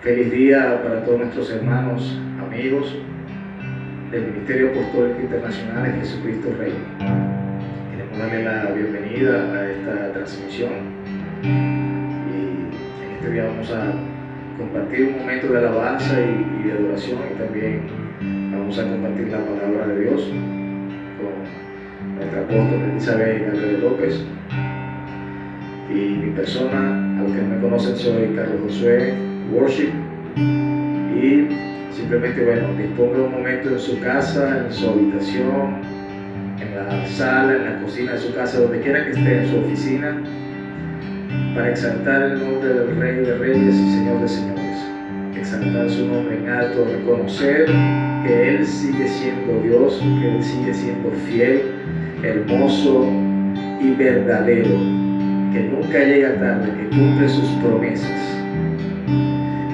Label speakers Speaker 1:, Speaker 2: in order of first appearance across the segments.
Speaker 1: Feliz día para todos nuestros hermanos, amigos del Ministerio Apostólico Internacional de Jesucristo Rey. Queremos darle la bienvenida a esta transmisión y en este día vamos a compartir un momento de alabanza y de adoración, y también vamos a compartir la palabra de Dios con nuestra apóstol Elizabeth Gabriel López. Y mi persona, a los que no me conocen, soy Carlos Josué Worship, y simplemente, disponga un momento en su casa, en su habitación, en la sala, en la cocina de su casa, donde quiera que esté, en su oficina, para exaltar el nombre del Rey de Reyes y Señor de Señores, exaltar su nombre en alto, reconocer que Él sigue siendo Dios, que Él sigue siendo fiel, hermoso y verdadero, que nunca llega tarde, que cumple sus promesas,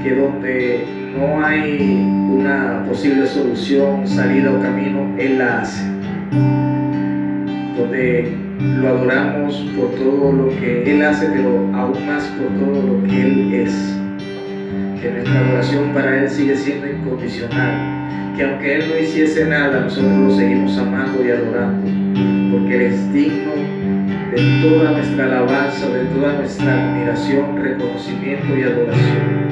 Speaker 1: que donde no hay una posible solución, salida o camino, Él la hace, donde lo adoramos por todo lo que Él hace, pero aún más por todo lo que Él es, que nuestra adoración para Él sigue siendo incondicional, que aunque Él no hiciese nada, nosotros lo seguimos amando y adorando, porque Él es digno de toda nuestra alabanza, de toda nuestra admiración, reconocimiento y adoración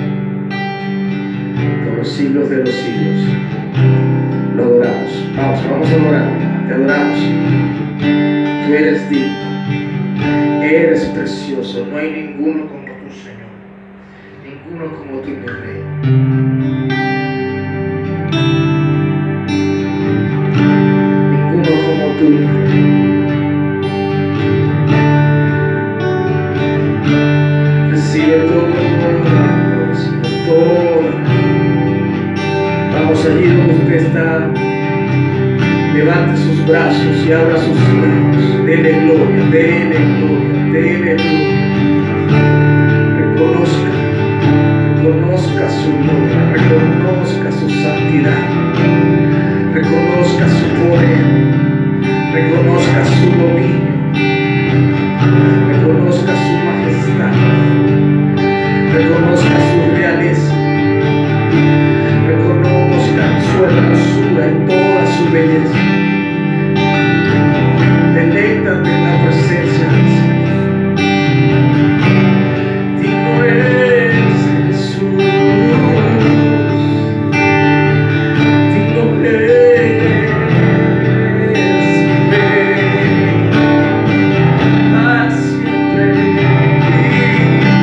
Speaker 1: por los siglos de los siglos. Lo adoramos. Vamos a adorar. Te adoramos. Tú eres digno, eres precioso. No hay ninguno como tú, Señor, ninguno como tú, mi Rey. Ninguno como tú, mi Rey. Recibe todo, recibe todo. Vamos, allí donde usted está, levante sus brazos y abra sus manos. Dele gloria, dele gloria, dele gloria. Reconozca su gloria, reconozca su santidad, reconozca su poder, reconozca su dominio, reconozca su majestad, reconozca su realeza, reconozca su hermosura en toda su belleza. Deleítate en la presencia del Señor. Digno eres, Jesús, digno eres, Rey, para siempre y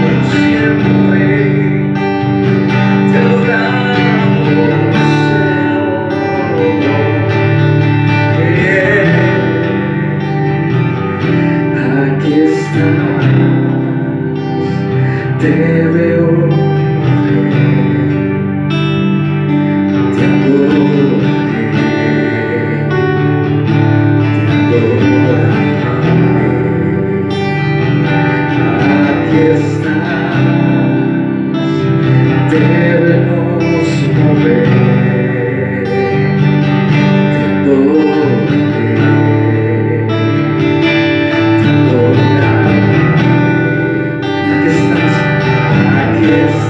Speaker 1: por siempre. Te adoramos, Señor. Aquí estás, te veo, te adoraré, te adoraré. Aquí estás, debemos mover, te adoraré, te adoraré. Aquí estás, aquí estás.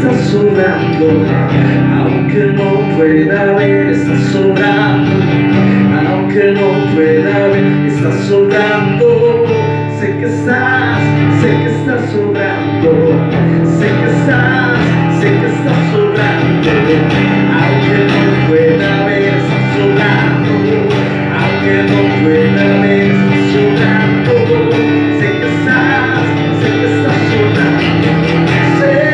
Speaker 1: estás sobrando, aunque no pueda ver, estás sobrando, aunque no pueda ver, estás sobrando. Sé que estás sobrando, sé que estás sobrando, aunque no pueda ver, estás sobrando, aunque no pueda ver, estás sobrando. Sé que estás sobrando, sé que estás sobrando, sé que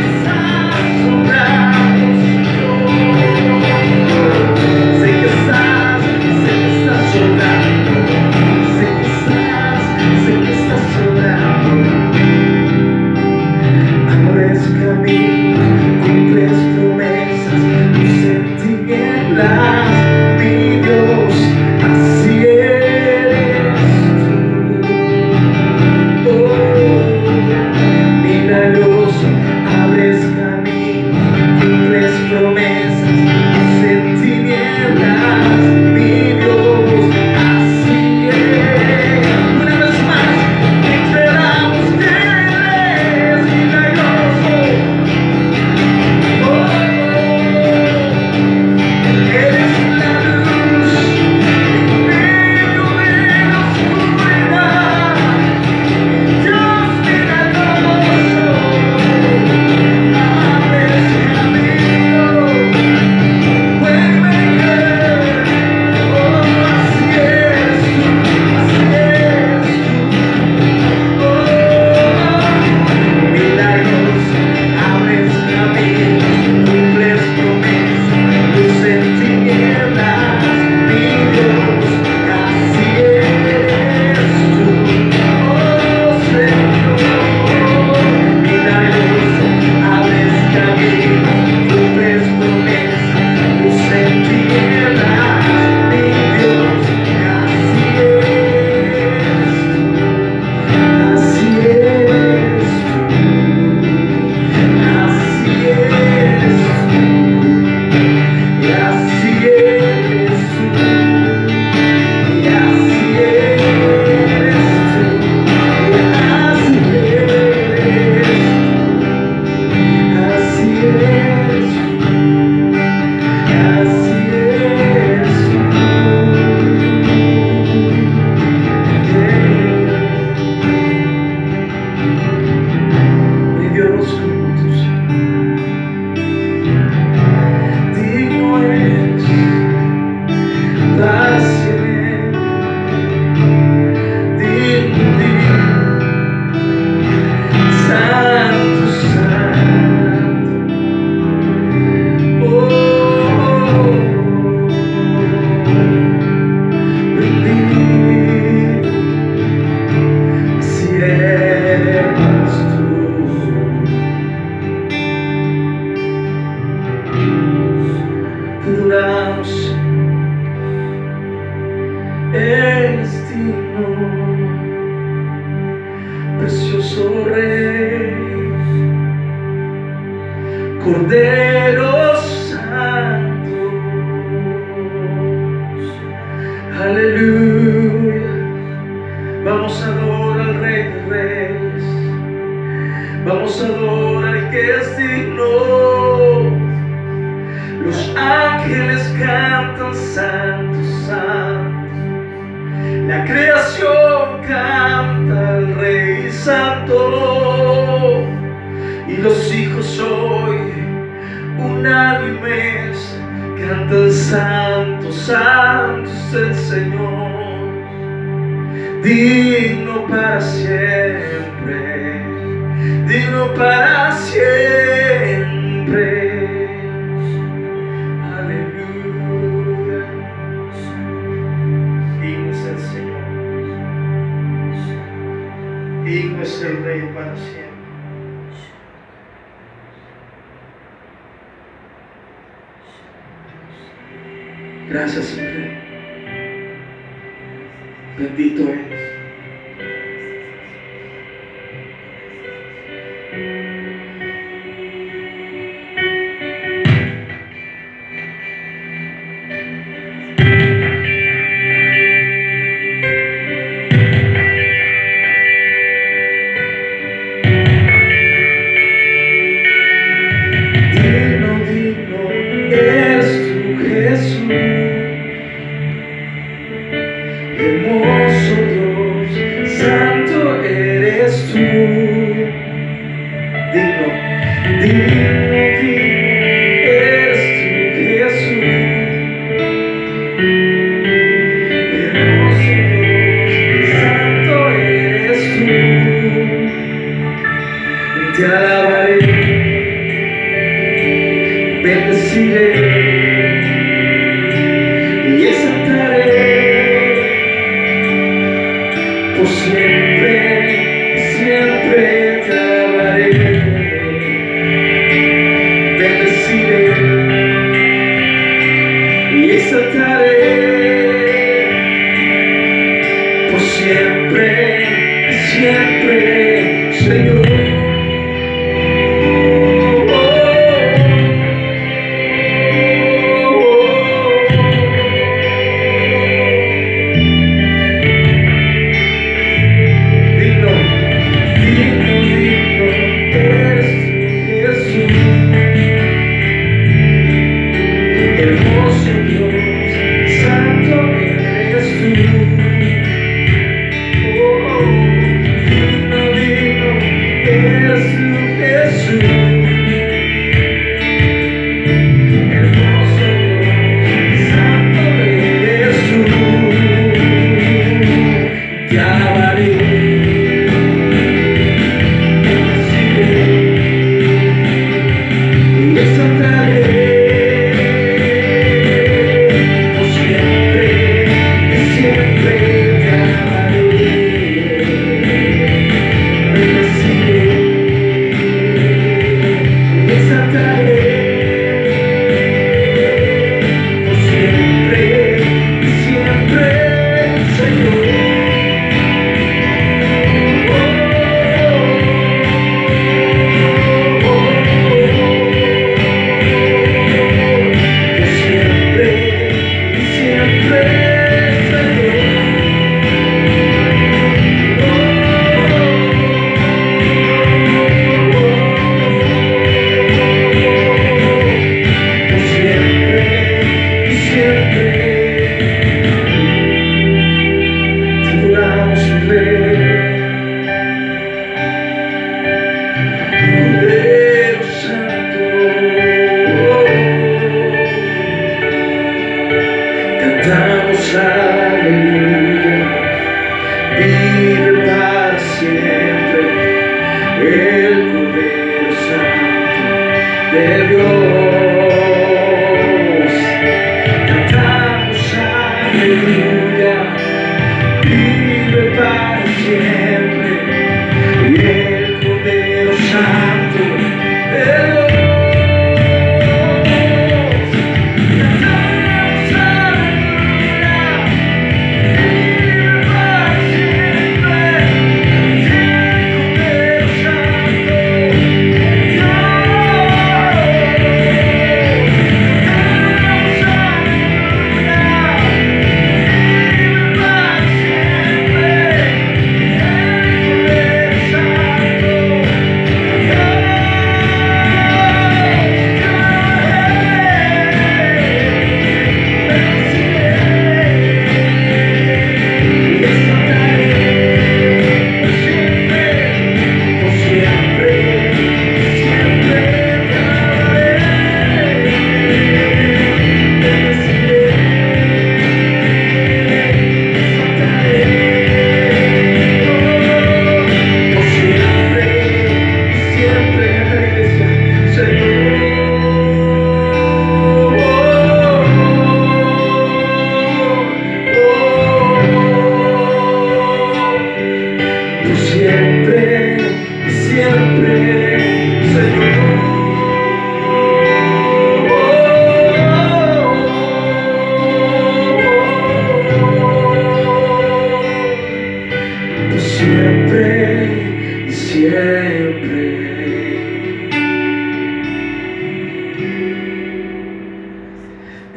Speaker 1: estás sobrando. Sé que estás sobrando, sé que estás sobrando. Abres camino, cumples promesas, luz en tinieblas, mi Dios, así eres tú. Oh, milagroso, abres camino, cumples promesas, luz en tinieblas, mi Dios, así es. Una vez más, declaramos que eres milagroso. Oh, eres la luz en medio de la oscuridad. Dios milagroso, abres camino, waymaker. Oh, así eres tú, así eres tú. Oh, milagroso, abres camino, cumples promesas, luz en tinieblas, mi Dios, así eres tú. Oh, Señor, milagroso, abres camino, cumples promesas, luz en tinieblas, mi Dios, así eres tú, así eres tú, así eres tú, y así eres tú, y así eres tú, y así eres tú, así eres tú. Mi Dios, como tú digno eres para siempre, digno, santo, santo. Oh, bendito, así eres tú. Te adoramos, eres digno, precioso Rey, Cordero Santo. Aleluya. Vamos a adorar al Rey de Reyes, vamos a adorar al que es digno. Los ángeles cantan santo, santo. La creación canta al Rey Santo. Y los hijos hoy, unánimes, cantan santo, santo es el Señor, digno para siempre, digno para siempre. Aleluya. Digno es el Señor, digno es el Rey para siempre. Gracias, Señor. Bendito eres. Te alabaré, bendeciré y exaltaré por siempre, siempre te alabaré, bendeciré y exaltaré por siempre, siempre, Señor.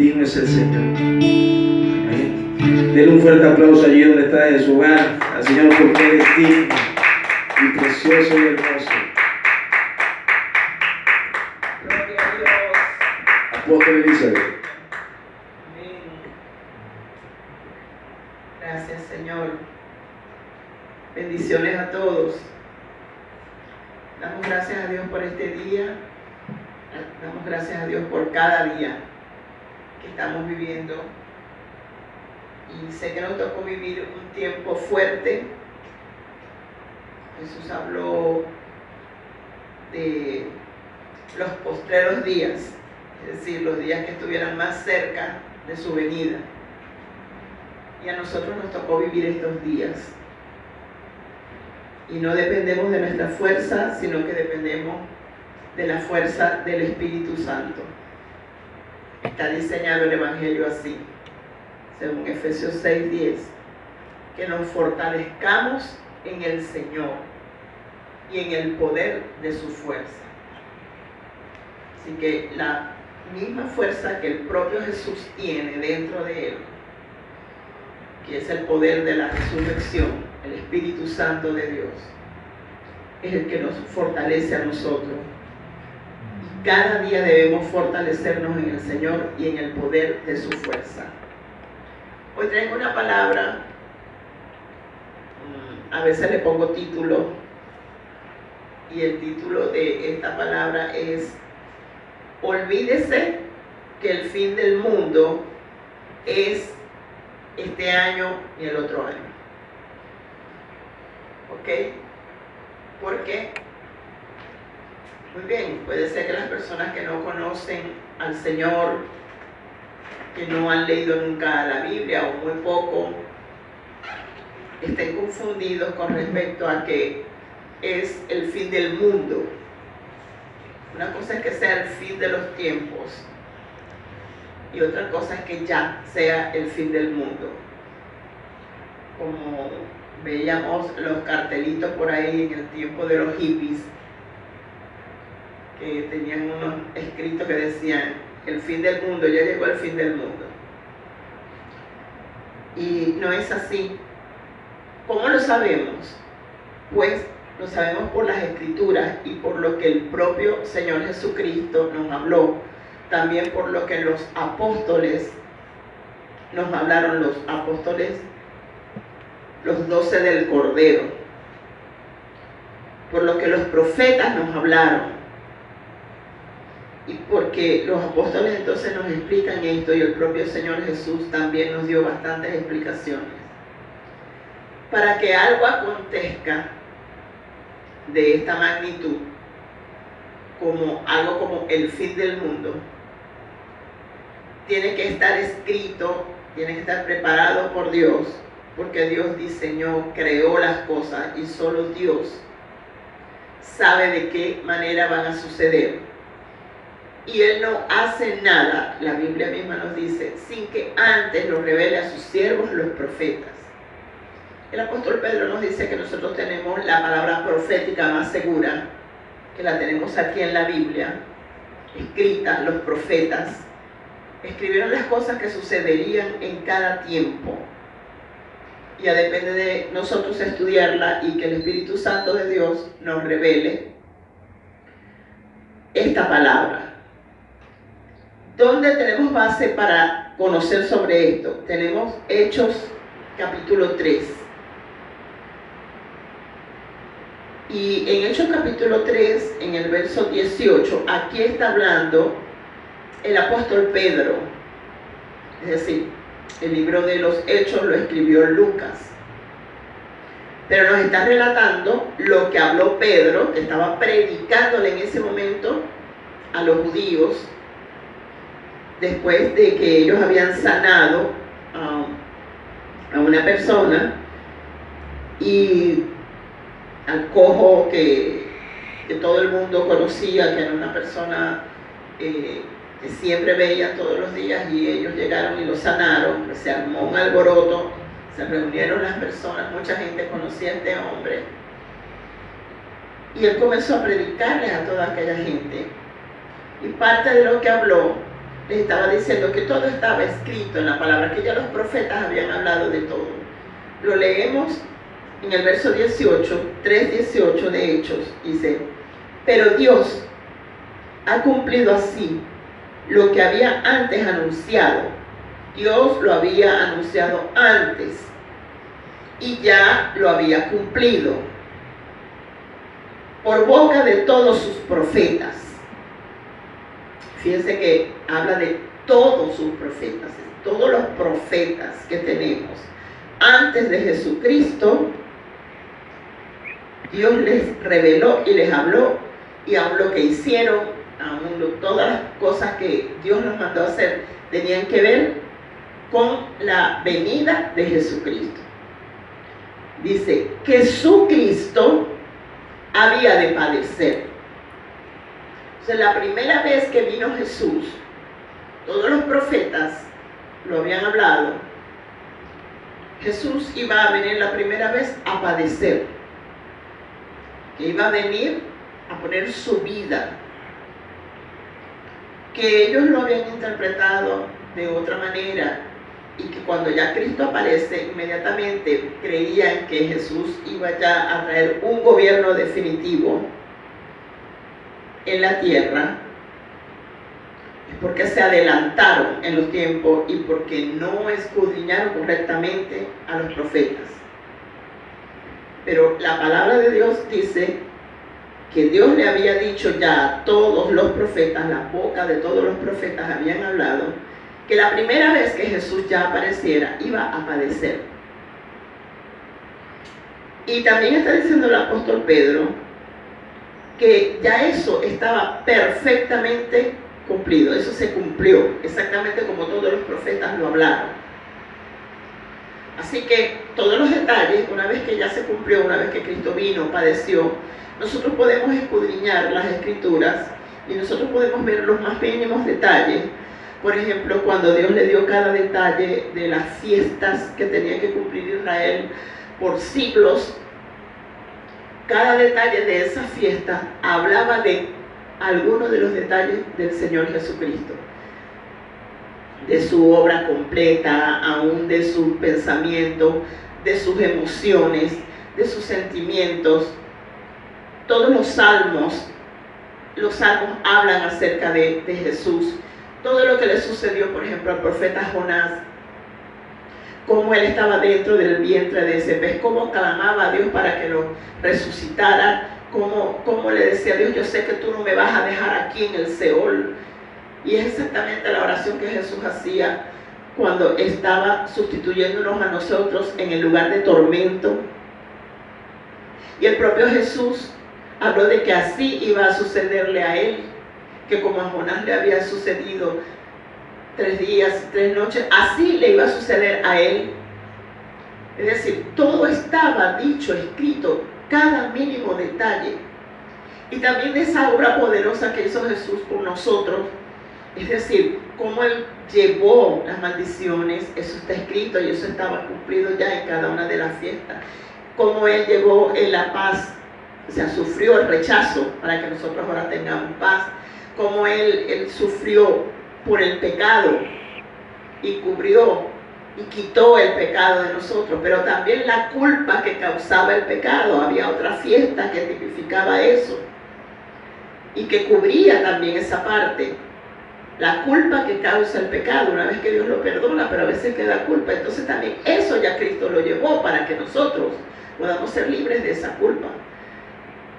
Speaker 1: Digno es el Señor. Amén. Denle un fuerte aplauso allí donde está en su hogar al Señor, porque Él es digno y precioso y hermoso.
Speaker 2: Gloria a Dios.
Speaker 1: Apóstol Elizabeth.
Speaker 2: Amén. Gracias, Señor. Bendiciones a todos. Damos gracias a Dios por este día gracias a Dios por cada día que estamos viviendo. Y sé que nos tocó vivir un tiempo fuerte. Jesús habló de los postreros días, es decir, los días que estuvieran más cerca de su venida. Y a nosotros nos tocó vivir estos días. Y no dependemos de nuestra fuerza, sino que dependemos de la fuerza del Espíritu Santo. Está diseñado el Evangelio así, según Efesios 6:10, que nos fortalezcamos en el Señor y en el poder de su fuerza. Así que la misma fuerza que el propio Jesús tiene dentro de él, que es el poder de la resurrección, el Espíritu Santo de Dios, es el que nos fortalece a nosotros. Y cada día debemos fortalecernos en el Señor y en el poder de su fuerza. Hoy traigo una palabra, a veces le pongo título, y el título de esta palabra es: olvídese que el fin del mundo es este año y el otro año. ¿Ok? ¿Por qué? Muy bien, puede ser que las personas que no conocen al Señor, que no han leído nunca la Biblia o muy poco, estén confundidos con respecto a que es el fin del mundo. Una cosa es que sea el fin de los tiempos y otra cosa es que ya sea el fin del mundo. Como veíamos los cartelitos por ahí en el tiempo de los hippies, que tenían unos escritos que decían: el fin del mundo, ya llegó el fin del mundo. Y no es así. ¿Cómo lo sabemos? Pues lo sabemos por las Escrituras y por lo que el propio Señor Jesucristo nos habló, también por lo que los apóstoles nos hablaron, los apóstoles, los 12 del Cordero, por lo que los profetas nos hablaron, y porque los apóstoles entonces nos explican esto, y el propio Señor Jesús también nos dio bastantes explicaciones. Para que algo acontezca de esta magnitud, como algo como el fin del mundo, tiene que estar escrito, tiene que estar preparado por Dios, porque Dios diseñó, creó las cosas y solo Dios sabe de qué manera van a suceder. Y Él no hace nada, la Biblia misma nos dice, sin que antes lo revele a sus siervos, los profetas. El apóstol Pedro nos dice que nosotros tenemos la palabra profética más segura, que la tenemos aquí en la Biblia, escrita. Los profetas escribieron las cosas que sucederían en cada tiempo. Ya depende de nosotros estudiarla y que el Espíritu Santo de Dios nos revele esta palabra. ¿Dónde tenemos base para conocer sobre esto? Tenemos Hechos capítulo 3. Y en Hechos capítulo 3, en el verso 18, aquí está hablando el apóstol Pedro. Es decir, el libro de los Hechos lo escribió Lucas. Pero nos está relatando lo que habló Pedro, que estaba predicándole en ese momento a los judíos, después de que ellos habían sanado a una persona y al cojo que todo el mundo conocía, que era una persona que siempre veían todos los días, y ellos llegaron y lo sanaron. Se armó un alboroto, se reunieron las personas, mucha gente conocía a este hombre, y él comenzó a predicarles a toda aquella gente, y parte de lo que habló les estaba diciendo que todo estaba escrito en la palabra, que ya los profetas habían hablado de todo. Lo leemos en el verso 18, 3:18 de Hechos, dice: pero Dios ha cumplido así lo que había antes anunciado. Dios lo había anunciado antes y ya lo había cumplido por boca de todos sus profetas. Fíjense que habla de todos sus profetas, todos los profetas que tenemos. Antes de Jesucristo, Dios les reveló y les habló, y aún lo que hicieron, todas las cosas que Dios nos mandó a hacer, tenían que ver con la venida de Jesucristo. Dice que Jesucristo había de padecer. O sea, la primera vez que vino Jesús, todos los profetas lo habían hablado. Jesús iba a venir la primera vez a padecer, que iba a venir a poner su vida, que ellos lo habían interpretado de otra manera, y que cuando ya Cristo aparece, inmediatamente creían que Jesús iba ya a traer un gobierno definitivo en la tierra. Es porque se adelantaron en los tiempos y porque no escudriñaron correctamente a los profetas. Pero la palabra de Dios dice que Dios le había dicho ya a todos los profetas, la boca de todos los profetas habían hablado, que la primera vez que Jesús ya apareciera iba a padecer. Y también está diciendo el apóstol Pedro que ya eso estaba perfectamente cumplido, eso se cumplió exactamente como todos los profetas lo hablaron. Así que todos los detalles, una vez que ya se cumplió, una vez que Cristo vino, padeció, nosotros podemos escudriñar las Escrituras y nosotros podemos ver los más mínimos detalles. Por ejemplo, cuando Dios le dio cada detalle de las fiestas que tenía que cumplir Israel por siglos, cada detalle de esa fiesta hablaba de algunos de los detalles del Señor Jesucristo, de su obra completa, aún de sus pensamientos, de sus emociones, de sus sentimientos. Todos los salmos hablan acerca de Jesús. Todo lo que le sucedió, por ejemplo, al profeta Jonás, cómo él estaba dentro del vientre de ese pez, cómo clamaba a Dios para que lo resucitara, cómo le decía a Dios, yo sé que tú no me vas a dejar aquí en el Seol. Y es exactamente la oración que Jesús hacía cuando estaba sustituyéndonos a nosotros en el lugar de tormento. Y el propio Jesús habló de que así iba a sucederle a él, que como a Jonás le había sucedido 3 días, 3 noches, así le iba a suceder a él. Es decir, todo estaba dicho, escrito, cada mínimo detalle. Y también de esa obra poderosa que hizo Jesús por nosotros, es decir, cómo él llevó las maldiciones, eso está escrito y eso estaba cumplido ya en cada una de las fiestas. Cómo él llevó en la paz, o sea, sufrió el rechazo para que nosotros ahora tengamos paz. Cómo él sufrió por el pecado y cubrió y quitó el pecado de nosotros, pero también la culpa que causaba el pecado. Había otra fiesta que tipificaba eso y que cubría también esa parte. La culpa que causa el pecado, una vez que Dios lo perdona, pero a veces queda culpa. Entonces también eso ya Cristo lo llevó para que nosotros podamos ser libres de esa culpa.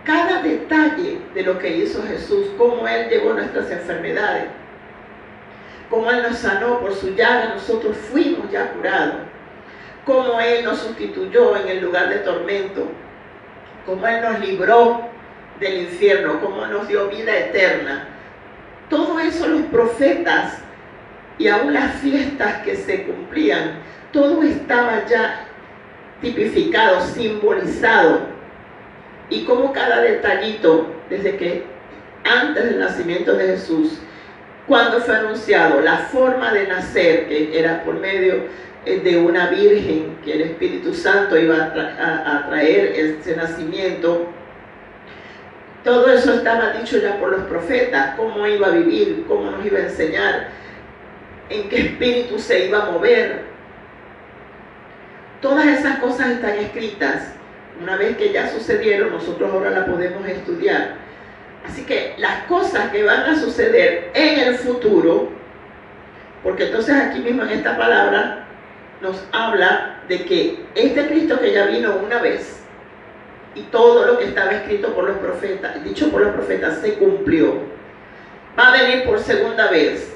Speaker 2: Cada detalle de lo que hizo Jesús, cómo Él llevó nuestras enfermedades, cómo Él nos sanó por su llaga, nosotros fuimos ya curados, cómo Él nos sustituyó en el lugar de tormento, cómo Él nos libró del infierno, cómo nos dio vida eterna. Todo eso los profetas y aún las fiestas que se cumplían, todo estaba ya tipificado, simbolizado. Y como cada detallito, desde que antes del nacimiento de Jesús, cuando fue anunciado la forma de nacer, que era por medio de una virgen, que el Espíritu Santo iba a traer ese nacimiento, todo eso estaba dicho ya por los profetas, cómo iba a vivir, cómo nos iba a enseñar, en qué espíritu se iba a mover. Todas esas cosas están escritas. Una vez que ya sucedieron, nosotros ahora las podemos estudiar. Así que las cosas que van a suceder en el futuro, porque entonces aquí mismo en esta palabra nos habla de que este Cristo que ya vino una vez y todo lo que estaba escrito por los profetas, dicho por los profetas, se cumplió. Va a venir Él por segunda vez.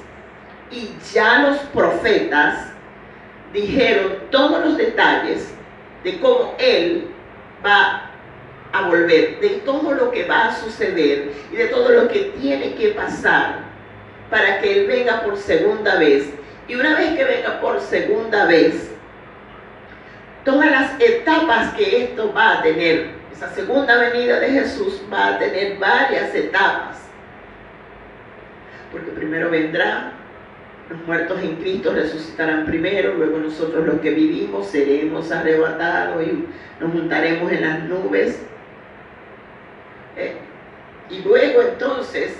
Speaker 2: Y ya los profetas dijeron todos los detalles de cómo Él va a volver, de todo lo que va a suceder y de todo lo que tiene que pasar para que Él venga por segunda vez. Y una vez que venga por segunda vez, todas las etapas que esto va a tener, esa segunda venida de Jesús va a tener varias etapas. Porque primero vendrá, los muertos en Cristo resucitarán primero, luego nosotros los que vivimos seremos arrebatados y nos juntaremos en las nubes. Y luego entonces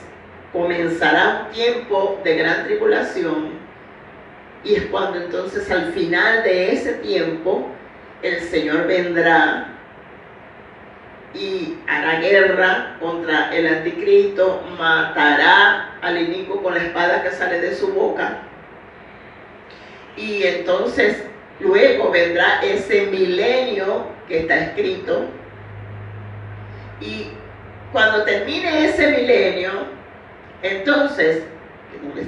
Speaker 2: comenzará un tiempo de gran tribulación, y es cuando entonces al final de ese tiempo el Señor vendrá y hará guerra contra el anticristo, matará al inicuo con la espada que sale de su boca, y entonces luego vendrá ese milenio que está escrito, y cuando termine ese milenio, entonces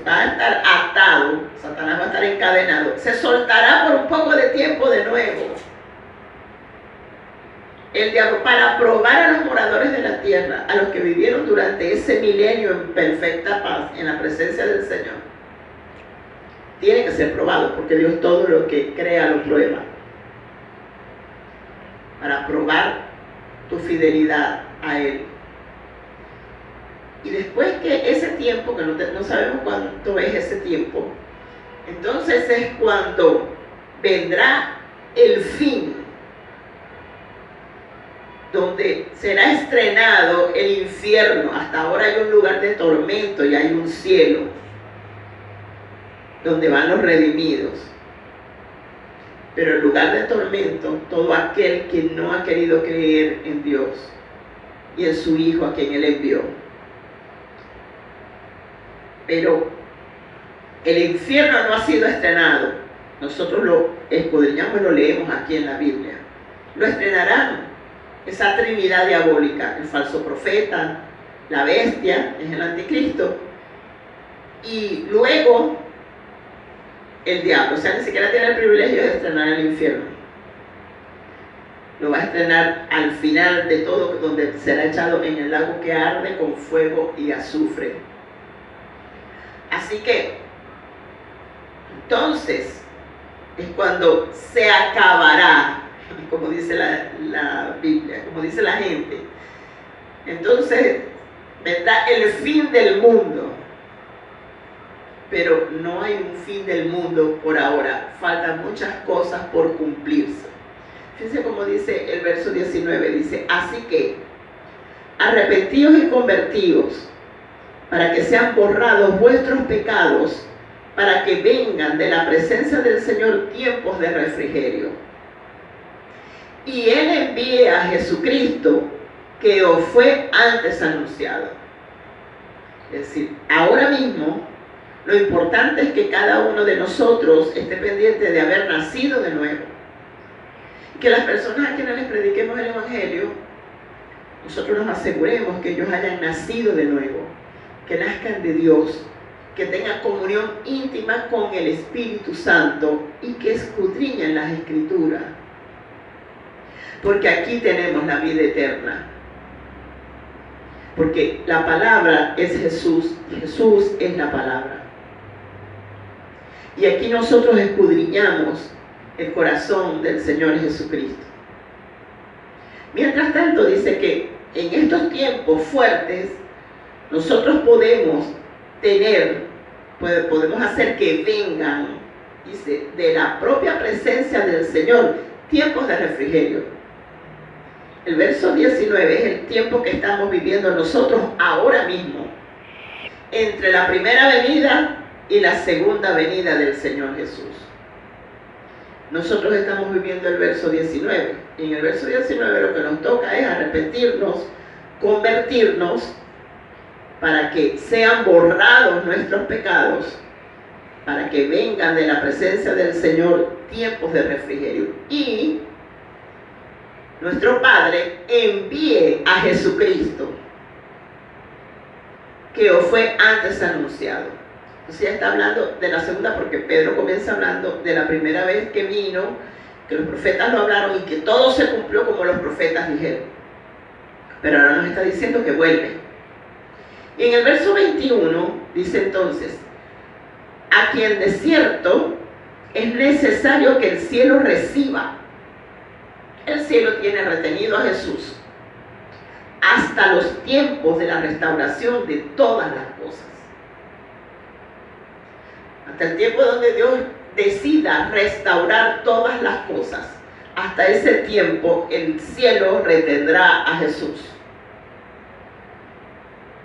Speaker 2: va a estar atado, Satanás va a estar encadenado, se soltará por un poco de tiempo de nuevo el diablo para probar a los moradores de la tierra, a los que vivieron durante ese milenio en perfecta paz, en la presencia del Señor. Tiene que ser probado, porque Dios todo lo que crea lo prueba, para probar tu fidelidad a Él. Y después que ese tiempo, que no sabemos cuánto es ese tiempo, entonces es cuando vendrá el fin, donde será estrenado el infierno. Hasta ahora hay un lugar de tormento y hay un cielo donde van los redimidos. Pero el lugar de tormento, todo aquel que no ha querido creer en Dios y en su Hijo a quien Él envió. Pero el infierno no ha sido estrenado. Nosotros lo escudriñamos y lo leemos aquí en la Biblia. Lo estrenarán esa trinidad diabólica: el falso profeta, la bestia, es el anticristo, y luego el diablo. O sea, ni siquiera tiene el privilegio de estrenar el infierno. Lo va a estrenar al final de todo, donde será echado en el lago que arde con fuego y azufre. Así que entonces es cuando se acabará, como dice la Biblia, como dice la gente. Entonces vendrá el fin del mundo. Pero no hay un fin del mundo por ahora. Faltan muchas cosas por cumplirse. Fíjense cómo dice el verso 19. Dice: así que arrepentíos y convertíos, para que sean borrados vuestros pecados, para que vengan de la presencia del Señor tiempos de refrigerio. Y Él envíe a Jesucristo, que os fue antes anunciado. Es decir, ahora mismo lo importante es que cada uno de nosotros esté pendiente de haber nacido de nuevo. Que las personas a quienes les prediquemos el Evangelio, nosotros nos aseguremos que ellos hayan nacido de nuevo, que nazcan de Dios, que tengan comunión íntima con el Espíritu Santo y que escudriñen las Escrituras. Porque aquí tenemos la vida eterna. Porque la palabra es Jesús, Jesús es la palabra. Y aquí nosotros escudriñamos el corazón del Señor Jesucristo. Mientras tanto, dice que en estos tiempos fuertes, nosotros podemos hacer que vengan, dice, de la propia presencia del Señor, tiempos de refrigerio. El verso 19 es el tiempo que estamos viviendo nosotros ahora mismo, entre la primera venida y la segunda venida del Señor Jesús. Nosotros estamos viviendo el verso 19. Y en el verso 19 lo que nos toca es arrepentirnos, convertirnos, para que sean borrados nuestros pecados, para que vengan de la presencia del Señor tiempos de refrigerio. Y nuestro Padre envíe a Jesucristo que os fue antes anunciado. Entonces ya está hablando de la segunda, porque Pedro comienza hablando de la primera vez que vino, que los profetas lo hablaron y que todo se cumplió como los profetas dijeron. Pero ahora nos está diciendo que vuelve. Y en el verso 21 dice entonces: a quien de cierto es necesario que el cielo reciba. El cielo tiene retenido a Jesús hasta los tiempos de la restauración de todas las cosas. Hasta el tiempo donde Dios decida restaurar todas las cosas. Hasta ese tiempo el cielo retendrá a Jesús.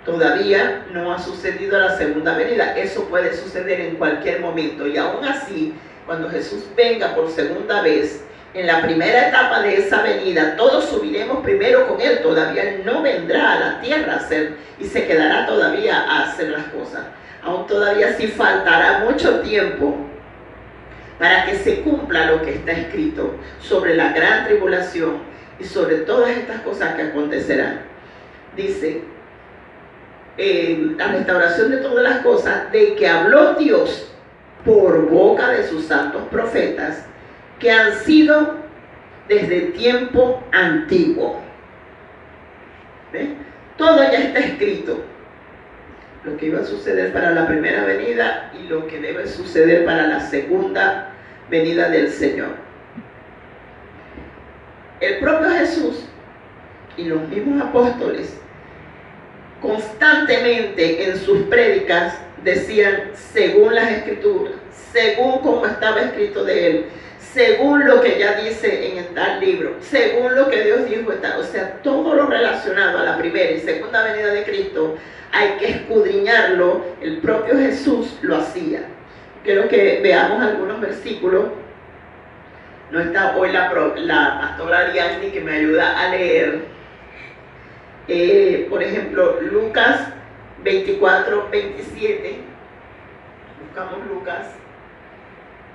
Speaker 2: Todavía no ha sucedido la segunda venida. Eso puede suceder en cualquier momento. Y aún así, cuando Jesús venga por segunda vez, en la primera etapa de esa venida, todos subiremos primero con Él. Todavía Él no vendrá a la tierra a hacer y se quedará todavía a hacer las cosas. Aún todavía sí faltará mucho tiempo para que se cumpla lo que está escrito sobre la gran tribulación y sobre todas estas cosas que acontecerán. Dice, la restauración de todas las cosas de que habló Dios por boca de sus santos profetas, que han sido desde tiempo antiguo. ¿Ve? Todo ya está escrito. Lo que iba a suceder para la primera venida y lo que debe suceder para la segunda venida del Señor. El propio Jesús y los mismos apóstoles constantemente en sus prédicas decían según las Escrituras, según como estaba escrito de Él, según lo que ya dice en tal libro, según lo que Dios dijo, o sea, todo lo relacionado a la primera y segunda venida de Cristo hay que escudriñarlo. El propio Jesús lo hacía. Quiero que veamos algunos versículos. No está hoy la pastora Ariadne, que me ayuda a leer. Por ejemplo, Lucas 24, 27. Buscamos Lucas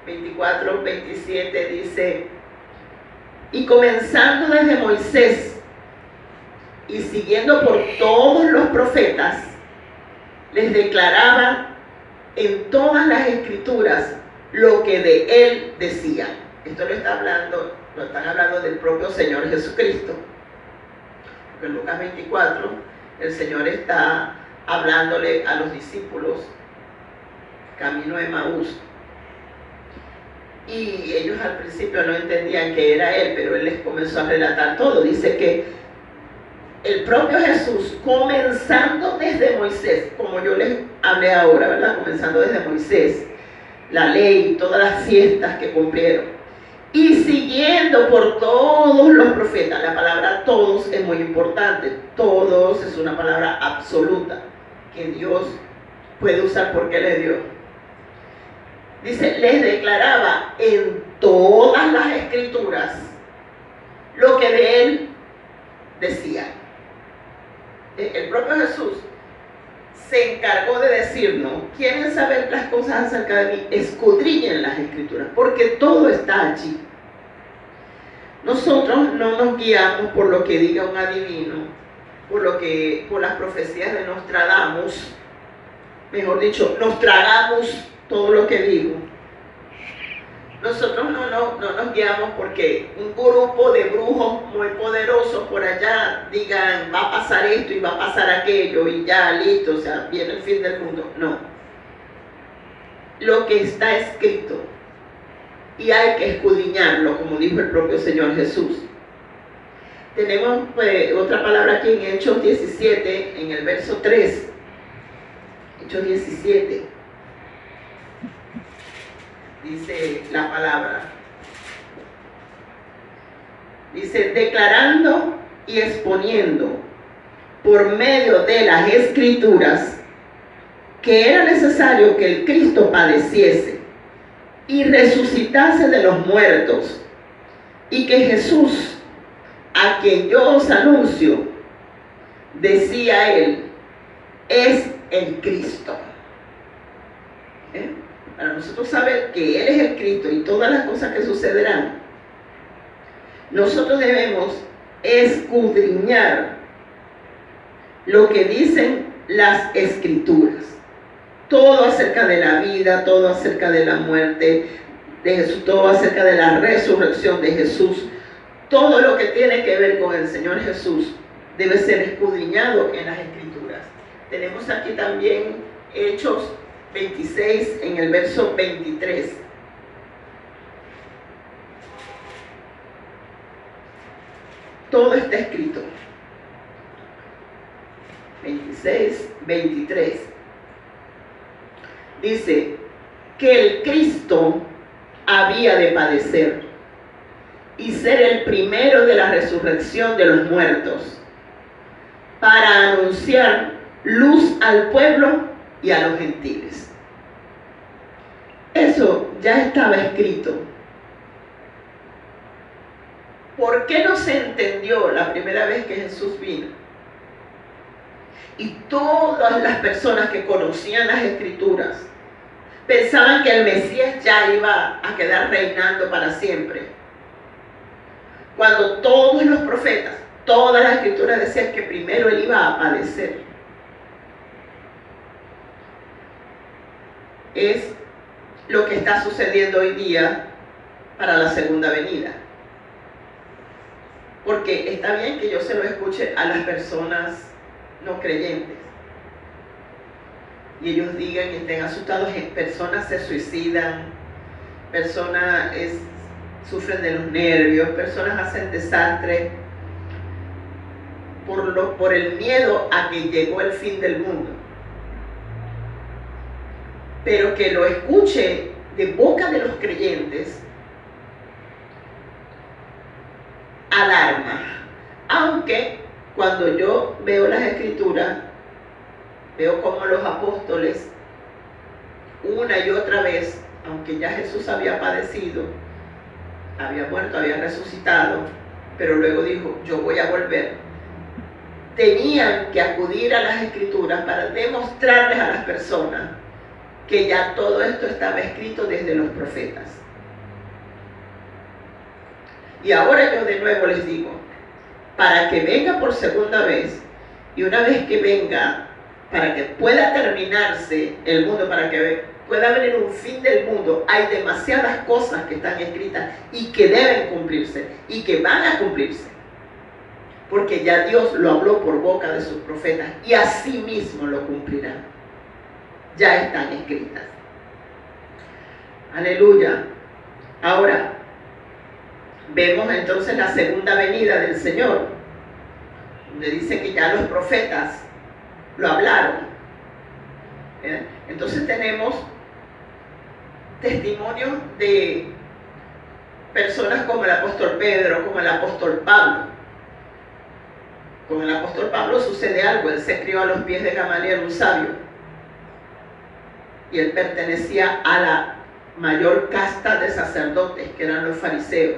Speaker 2: 24, 27, dice: y comenzando desde Moisés y siguiendo por todos los profetas, les declaraba en todas las escrituras lo que de él decían. Esto lo están hablando del propio Señor Jesucristo. Porque en Lucas 24 el Señor está hablándole a los discípulos camino de Emaús. Y ellos al principio no entendían que era Él, pero Él les comenzó a relatar todo. Dice que el propio Jesús, comenzando desde Moisés, como yo les hablé ahora, ¿verdad? Comenzando desde Moisés, la ley, todas las fiestas que cumplieron, y siguiendo por todos los profetas. La palabra todos es muy importante. Todos es una palabra absoluta que Dios puede usar porque Él es Dios. Dice, les declaraba en todas las escrituras lo que de Él decía. El propio Jesús se encargó de decirnos: ¿quieren saber las cosas acerca de mí? Escudriñen las escrituras, porque todo está allí. Nosotros no nos guiamos por lo que diga un adivino, por las profecías de Nostradamus. Mejor dicho, nos tragamos todo lo que digo. Nosotros no nos guiamos porque un grupo de brujos muy poderosos por allá digan va a pasar esto y va a pasar aquello y ya listo, o sea, viene el fin del mundo. No. Lo que está escrito, y hay que escudriñarlo, como dijo el propio Señor Jesús. Tenemos otra palabra aquí en Hechos 17, en el verso 3. Hechos 17. Dice la palabra. Dice, declarando y exponiendo por medio de las escrituras que era necesario que el Cristo padeciese y resucitase de los muertos, y que Jesús, a quien yo os anuncio, decía él, es el Cristo. Para nosotros saber que Él es el Cristo y todas las cosas que sucederán, nosotros debemos escudriñar lo que dicen las Escrituras. Todo acerca de la vida, todo acerca de la muerte de Jesús, todo acerca de la resurrección de Jesús. Todo lo que tiene que ver con el Señor Jesús debe ser escudriñado en las Escrituras. Tenemos aquí también Hechos 26 en el verso 23. Todo está escrito. 26, 23. Dice que el Cristo había de padecer y ser el primero de la resurrección de los muertos, para anunciar luz al pueblo y a los gentiles. Eso ya estaba escrito. ¿Por qué no se entendió la primera vez que Jesús vino? Y todas las personas que conocían las Escrituras pensaban que el Mesías ya iba a quedar reinando para siempre. Cuando todos los profetas, todas las Escrituras decían que primero él iba a padecer. Es lo que está sucediendo hoy día para la segunda venida. Porque está bien que yo se lo escuche a las personas no creyentes y ellos digan y estén asustados, personas se suicidan, personas sufren de los nervios, personas hacen desastres por el miedo a que llegó el fin del mundo. Pero que lo escuche de boca de los creyentes alarma. Aunque cuando yo veo las Escrituras, veo cómo los apóstoles una y otra vez, aunque ya Jesús había padecido, había muerto, había resucitado, pero luego dijo, yo voy a volver, tenían que acudir a las Escrituras para demostrarles a las personas que ya todo esto estaba escrito desde los profetas. Y ahora yo de nuevo les digo, para que venga por segunda vez, y una vez que venga, para que pueda terminarse el mundo, para que pueda venir un fin del mundo, hay demasiadas cosas que están escritas y que deben cumplirse, y que van a cumplirse. Porque ya Dios lo habló por boca de sus profetas, y así mismo lo cumplirá. Ya están escritas. Aleluya. Ahora, vemos entonces la segunda venida del Señor, donde dice que ya los profetas lo hablaron. Entonces tenemos testimonios de personas como el apóstol Pedro, como el apóstol Pablo. Con el apóstol Pablo sucede algo, él se crió a los pies de Gamaliel, un sabio, y él pertenecía a la mayor casta de sacerdotes, que eran los fariseos.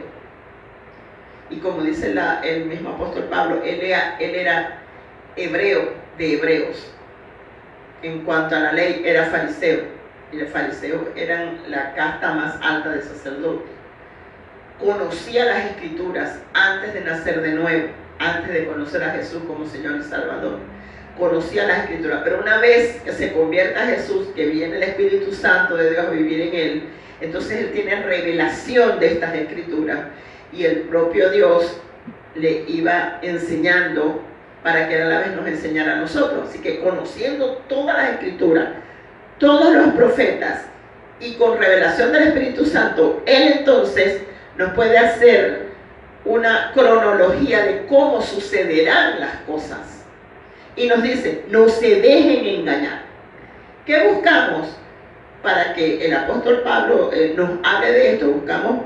Speaker 2: Y como dice el mismo apóstol Pablo, él era hebreo de hebreos. En cuanto a la ley, era fariseo. Y los fariseos eran la casta más alta de sacerdotes. Conocía las Escrituras antes de nacer de nuevo, antes de conocer a Jesús como Señor y Salvador. Conocía las Escrituras, pero una vez que se convierta a Jesús, que viene el Espíritu Santo de Dios a vivir en él, entonces él tiene revelación de estas Escrituras, y el propio Dios le iba enseñando para que a la vez nos enseñara a nosotros. Así que conociendo todas las Escrituras, todos los profetas, y con revelación del Espíritu Santo, él entonces nos puede hacer una cronología de cómo sucederán las cosas. Y nos dice, no se dejen engañar. ¿Qué buscamos para que el apóstol Pablo nos hable de esto? Buscamos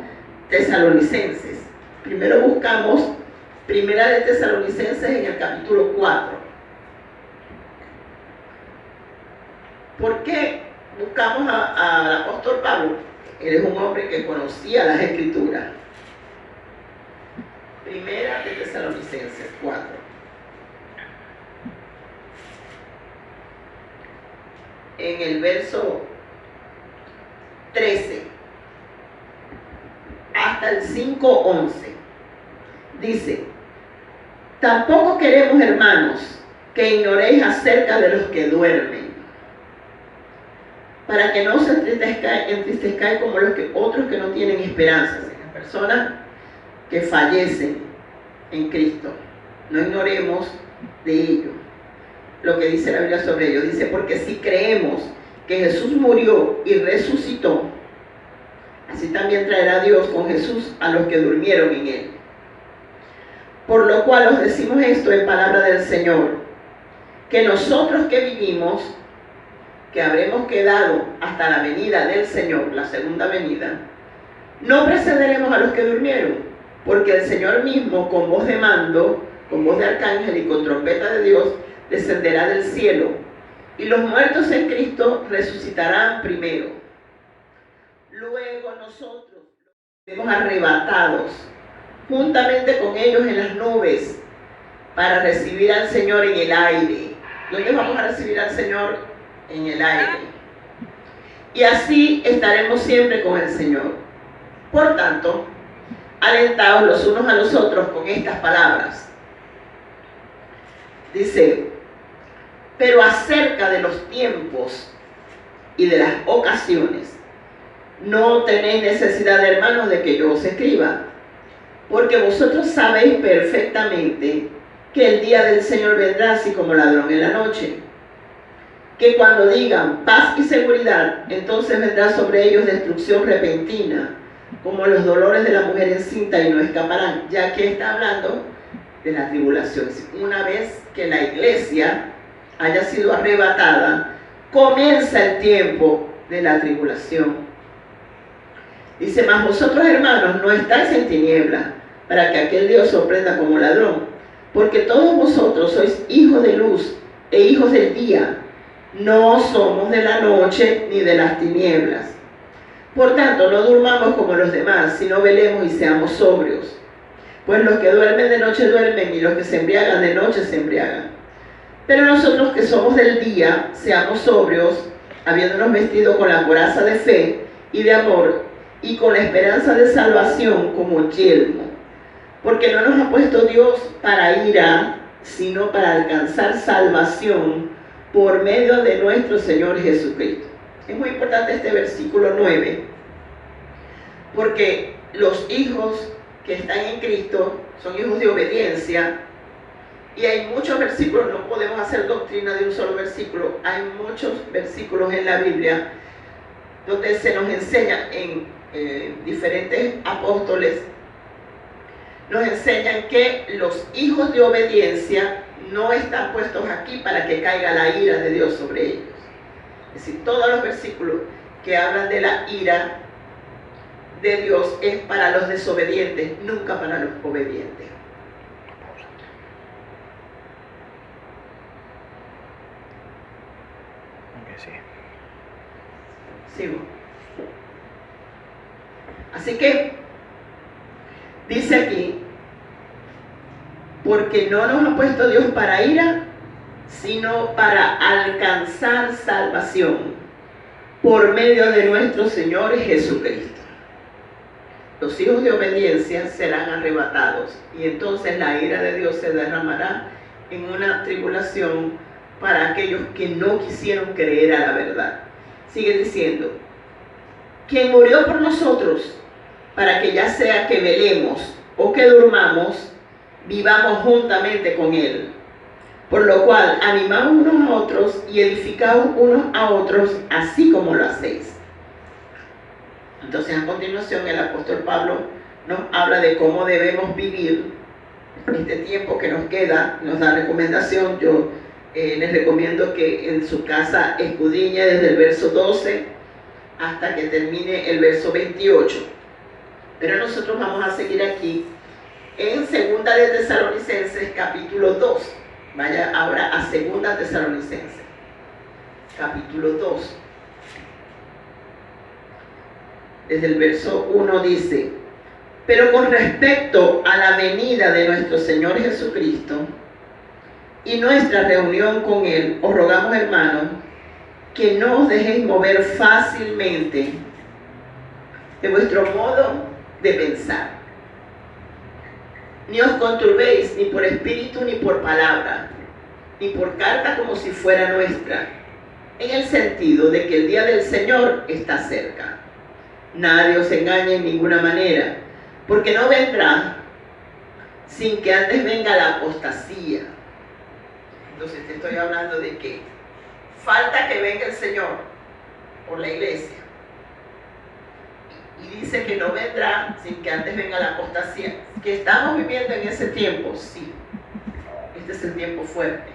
Speaker 2: Tesalonicenses. Primero buscamos Primera de Tesalonicenses en el capítulo 4. ¿Por qué buscamos al apóstol Pablo? Él es un hombre que conocía las Escrituras. Primera de Tesalonicenses 4. En el verso 13 hasta el 5:11 dice: tampoco queremos, hermanos, que ignoréis acerca de los que duermen, para que no os entristezcáis como otros que no tienen esperanza, las personas que fallecen en Cristo. No ignoremos de ello lo que dice la Biblia sobre ellos. Dice, porque si creemos que Jesús murió y resucitó, así también traerá Dios con Jesús a los que durmieron en él. Por lo cual os decimos esto en palabra del Señor, que nosotros que vivimos, que habremos quedado hasta la venida del Señor, la segunda venida, no precederemos a los que durmieron, porque el Señor mismo, con voz de mando, con voz de arcángel y con trompeta de Dios, descenderá del cielo, y los muertos en Cristo resucitarán primero. Luego nosotros seremos arrebatados juntamente con ellos en las nubes para recibir al Señor en el aire. ¿Dónde vamos a recibir al Señor? En el aire. Y así estaremos siempre con el Señor. Por tanto, alentaos los unos a los otros con estas palabras. Dice, pero acerca de los tiempos y de las ocasiones, no tenéis necesidad, hermanos, de que yo os escriba, porque vosotros sabéis perfectamente que el día del Señor vendrá así como ladrón en la noche. Que cuando digan paz y seguridad, entonces vendrá sobre ellos destrucción repentina, como los dolores de la mujer encinta, y no escaparán, ya que está hablando de la tribulación. Una vez que la iglesia haya sido arrebatada, comienza el tiempo de la tribulación. Dice, mas vosotros, hermanos, no estáis en tinieblas, para que aquel día os sorprenda como ladrón, porque todos vosotros sois hijos de luz e hijos del día. No somos de la noche ni de las tinieblas. Por tanto, no durmamos como los demás, sino velemos y seamos sobrios. Pues los que duermen de noche duermen, y los que se embriagan de noche se embriagan. Pero nosotros que somos del día, seamos sobrios, habiéndonos vestido con la coraza de fe y de amor, y con la esperanza de salvación como yelmo. Porque no nos ha puesto Dios para ira, sino para alcanzar salvación por medio de nuestro Señor Jesucristo. Es muy importante este versículo 9, porque los hijos que están en Cristo son hijos de obediencia, y hay muchos versículos, no podemos hacer doctrina de un solo versículo, hay muchos versículos en la Biblia donde se nos enseña en diferentes apóstoles, nos enseñan que los hijos de obediencia no están puestos aquí para que caiga la ira de Dios sobre ellos. Es decir, todos los versículos que hablan de la ira de Dios es para los desobedientes, nunca para los obedientes. Sigo. Así que dice aquí, porque no nos ha puesto Dios para ira, sino para alcanzar salvación por medio de nuestro Señor Jesucristo. Los hijos de obediencia serán arrebatados, y entonces la ira de Dios se derramará en una tribulación para aquellos que no quisieron creer a la verdad. Sigue diciendo, quien murió por nosotros, para que ya sea que velemos o que durmamos, vivamos juntamente con Él. Por lo cual, animaos unos a otros y edificaos unos a otros, así como lo hacéis. Entonces, a continuación, el apóstol Pablo nos habla de cómo debemos vivir este tiempo que nos queda. Nos da recomendación. Yo les recomiendo que en su casa escudriñe desde el verso 12 hasta que termine el verso 28. Pero nosotros vamos a seguir aquí en Segunda de Tesalonicenses, capítulo 2. Vaya ahora a Segunda Tesalonicenses, capítulo 2. Desde el verso 1 dice, pero con respecto a la venida de nuestro Señor Jesucristo y nuestra reunión con Él, os rogamos, hermanos, que no os dejéis mover fácilmente de vuestro modo de pensar. Ni os conturbéis ni por espíritu ni por palabra, ni por carta como si fuera nuestra, en el sentido de que el día del Señor está cerca. Nadie os engañe en ninguna manera, porque no vendrá sin que antes venga la apostasía. Entonces te estoy hablando de que falta que venga el Señor por la iglesia. Y dice que no vendrá sin que antes venga la apostasía. Que estamos viviendo en ese tiempo, sí. Este es el tiempo fuerte.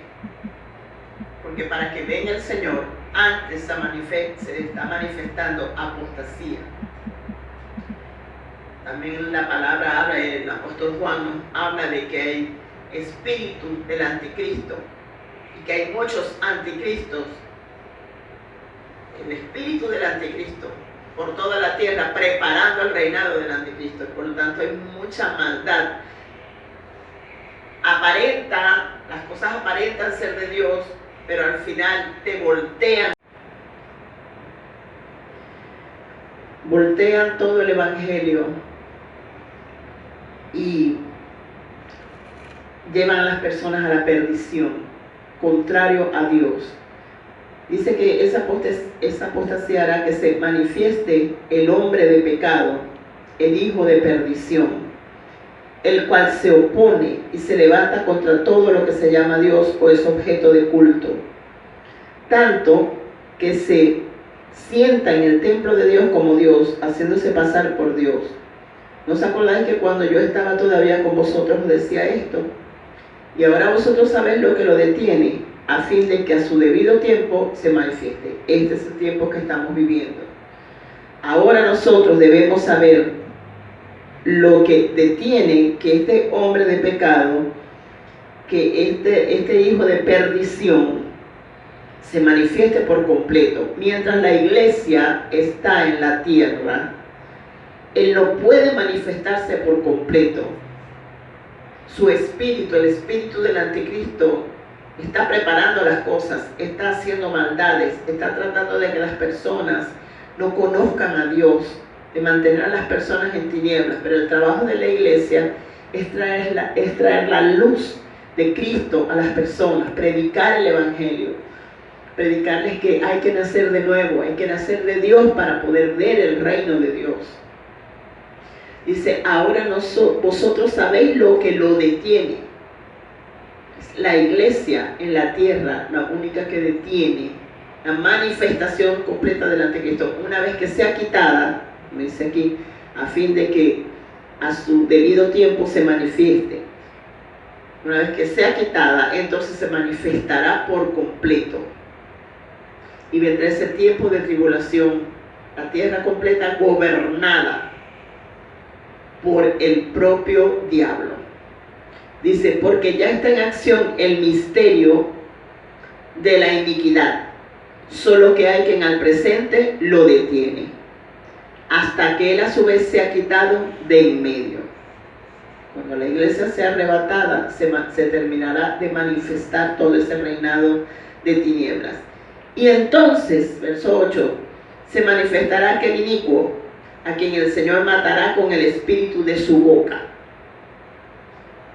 Speaker 2: Porque para que venga el Señor, antes se está manifestando apostasía. También la palabra habla, el apóstol Juan habla de que hay espíritu del anticristo y que hay muchos anticristos. El espíritu del anticristo por toda la tierra preparando el reinado del anticristo. Por lo tanto hay mucha maldad. Las cosas aparentan ser de Dios, pero al final te voltean todo el evangelio y llevan a las personas a la perdición, contrario a Dios. Dice que esa apostasía hará que se manifieste el hombre de pecado, el hijo de perdición, el cual se opone y se levanta contra todo lo que se llama Dios o es objeto de culto, tanto que se sienta en el templo de Dios como Dios, haciéndose pasar por Dios. ¿No os acordáis que cuando yo estaba todavía con vosotros os decía esto? Y ahora vosotros sabéis lo que lo detiene, a fin de que a su debido tiempo se manifieste. Este es el tiempo que estamos viviendo. Ahora nosotros debemos saber lo que detiene que este hombre de pecado, que este hijo de perdición, se manifieste por completo. Mientras la iglesia está en la tierra, él no puede manifestarse por completo. Su espíritu, el espíritu del anticristo, está preparando las cosas, está haciendo maldades, está tratando de que las personas no conozcan a Dios, de mantener a las personas en tinieblas. Pero el trabajo de la iglesia es traer la luz de Cristo a las personas, predicar el evangelio, predicarles que hay que nacer de nuevo, hay que nacer de Dios para poder ver el reino de Dios. Dice, ahora vosotros sabéis lo que lo detiene. La iglesia en la tierra, la única que detiene la manifestación completa del anticristo, una vez que sea quitada, como dice aquí, a fin de que a su debido tiempo se manifieste. Una vez que sea quitada, entonces se manifestará por completo. Y vendrá ese tiempo de tribulación, la tierra completa gobernada por el propio diablo. Dice, porque ya está en acción el misterio de la iniquidad, solo que hay quien al presente lo detiene, hasta que él a su vez sea quitado de en medio. Cuando la iglesia sea arrebatada, se terminará de manifestar todo ese reinado de tinieblas. Y entonces, verso 8, se manifestará aquel inicuo, a quien el Señor matará con el espíritu de su boca,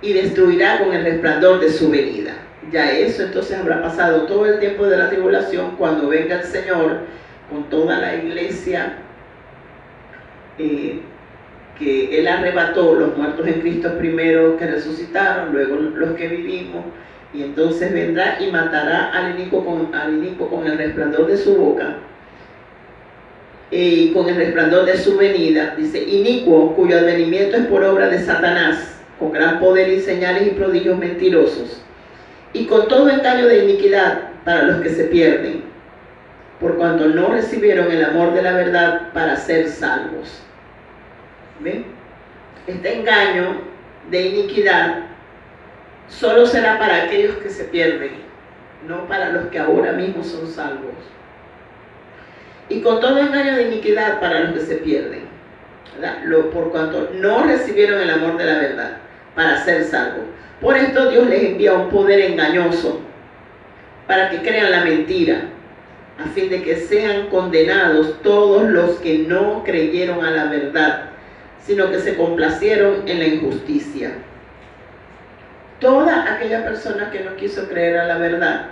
Speaker 2: y destruirá con el resplandor de su venida. Ya eso entonces habrá pasado todo el tiempo de la tribulación, cuando venga el Señor con toda la iglesia que Él arrebató, los muertos en Cristo primero que resucitaron, luego los que vivimos, y entonces vendrá y matará al inicuo con el resplandor de su boca, y con el resplandor de su venida. Dice, inicuo, cuyo advenimiento es por obra de Satanás, con gran poder y señales y prodigios mentirosos, y con todo engaño de iniquidad para los que se pierden, por cuanto no recibieron el amor de la verdad para ser salvos. ¿Ven? Este engaño de iniquidad solo será para aquellos que se pierden, no para los que ahora mismo son salvos. Y con todo engaño de iniquidad para los que se pierden, ¿verdad? Por cuanto no recibieron el amor de la verdad para ser salvos. Por esto Dios les envía un poder engañoso para que crean la mentira, a fin de que sean condenados todos los que no creyeron a la verdad, sino que se complacieron en la injusticia. toda aquella persona que no quiso creer a la verdad,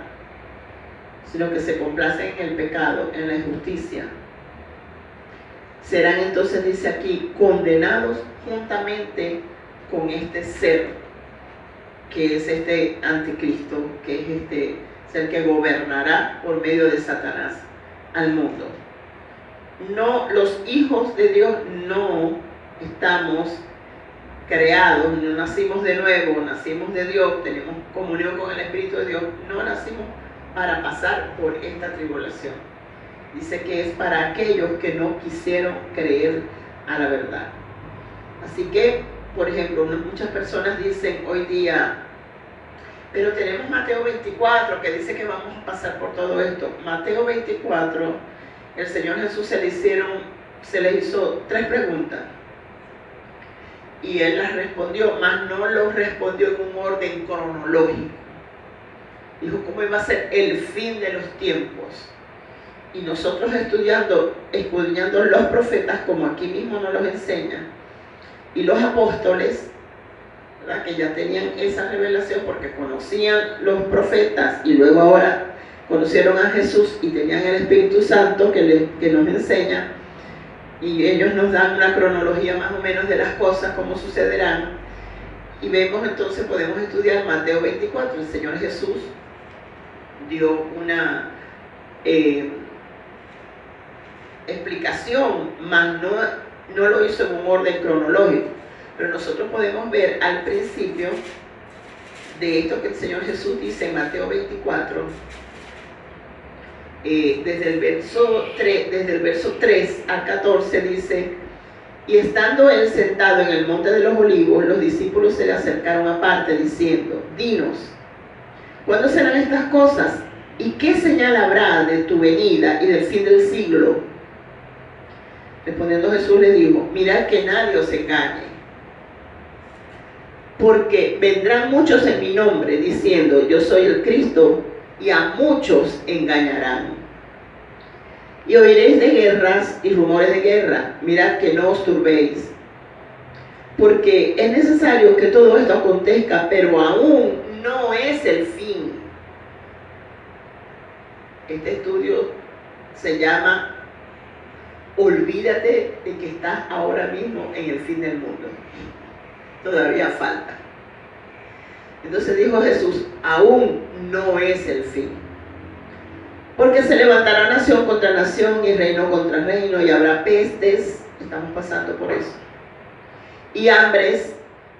Speaker 2: sino que se complace en el pecado, en la injusticia, serán entonces, dice aquí, condenados juntamente con este ser, que es este anticristo, que es este ser que gobernará por medio de Satanás al mundo. No, los hijos de Dios no estamos creados, no nacimos de nuevo, nacimos de Dios, tenemos comunión con el Espíritu de Dios, no nacimos para pasar por esta tribulación. Dice que es para aquellos que no quisieron creer a la verdad. Así que, por ejemplo, muchas personas dicen hoy día, pero tenemos Mateo 24 que dice que vamos a pasar por todo esto. Mateo 24, el Señor Jesús se le hizo 3 preguntas. Y Él las respondió, mas no los respondió en un orden cronológico. Dijo cómo iba a ser el fin de los tiempos. Y nosotros escudriñando los profetas, como aquí mismo nos los enseña, y los apóstoles, ¿verdad?, que ya tenían esa revelación porque conocían los profetas y luego ahora conocieron a Jesús y tenían el Espíritu Santo que nos enseña, y ellos nos dan una cronología más o menos de las cosas, cómo sucederán, y vemos entonces, podemos estudiar Mateo 24. El Señor Jesús dio una explicación, mas no lo hizo en un orden cronológico, pero nosotros podemos ver al principio de esto que el Señor Jesús dice en Mateo 24, desde el verso 3 al 14 dice: y estando él sentado en el monte de los olivos, los discípulos se le acercaron aparte diciendo: dinos, ¿cuándo serán estas cosas? ¿Y qué señal habrá de tu venida y del fin del siglo? Respondiendo Jesús les dijo: mirad que nadie os engañe, porque vendrán muchos en mi nombre diciendo: yo soy el Cristo, y a muchos engañarán. Y oiréis de guerras y rumores de guerra. Mirad que no os turbéis, porque es necesario que todo esto acontezca, pero aún no es el fin. Este estudio se llama olvídate de que estás ahora mismo en el fin del mundo. Todavía falta. Entonces dijo Jesús: aún no es el fin. Porque se levantará nación contra nación y reino contra reino, y habrá pestes, estamos pasando por eso, y hambres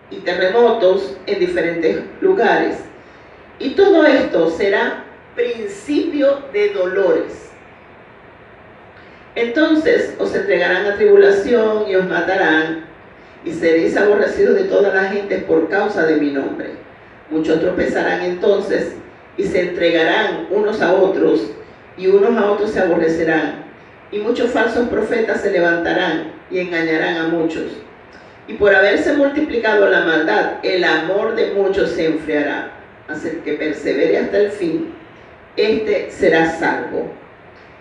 Speaker 2: y terremotos en diferentes lugares. Y todo esto será principio de dolores. Entonces os entregarán a tribulación y os matarán, y seréis aborrecidos de toda la gente por causa de mi nombre. Muchos tropezarán entonces y se entregarán unos a otros, y unos a otros se aborrecerán, y muchos falsos profetas se levantarán y engañarán a muchos. Y por haberse multiplicado la maldad, el amor de muchos se enfriará. Así que persevere hasta el fin, este será salvo.